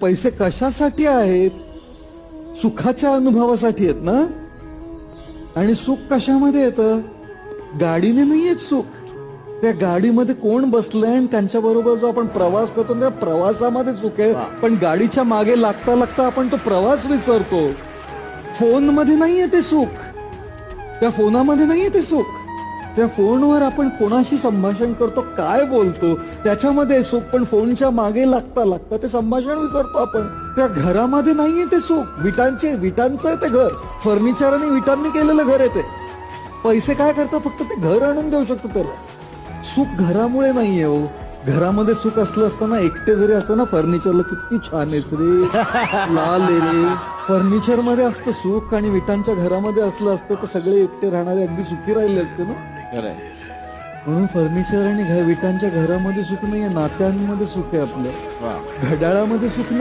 पैसे कशासाठी आहेत? सुखाच्या अनुभवासाठी आहेत ना. आणि सुख कशामध्ये येतं? गाडीने नाही येत सुख. त्या गाडीमध्ये कोण बसलंय आणि त्यांच्या बरोबर जो आपण प्रवास करतो त्या प्रवासामध्ये सुख आहे. पण गाडीच्या मागे लागता लागता आपण तो प्रवास विसरतो. फोन मध्ये नाहीये ते सुख. त्या फोनामध्ये नाहीये ते सुख. त्या फोनवर आपण कोणाशी संभाषण करतो, काय बोलतो, त्याच्यामध्ये सुख. पण फोनच्या मागे लागता लागता ते संभाषण विसरतो आपण. त्या घरामध्ये नाहीये ते सुख. विटांचं आहे ते घर. फर्निचर आणि विटांनी केलेलं घर आहे ते. पैसे काय करतात? फक्त ते घर आणून देऊ शकतो त्याला. सुख घरामुळे नाहीये हो. घरामध्ये सुख असलं असताना एकटे जरी असतं ना, फर्निचरला किती छान आहेस रे, लाल आहे रे. फर्निचर मध्ये असतं सुख आणि विटांच्या घरामध्ये असलं असतं तर सगळे एकटे राहणारे अगदी सुखी राहिले असते ना. म्हणून फर्निचर आणि विटांच्या घरामध्ये सुख नाहीये, नात्यांमध्ये सुख आहे आपलं. घड्याळामध्ये सुख नाही.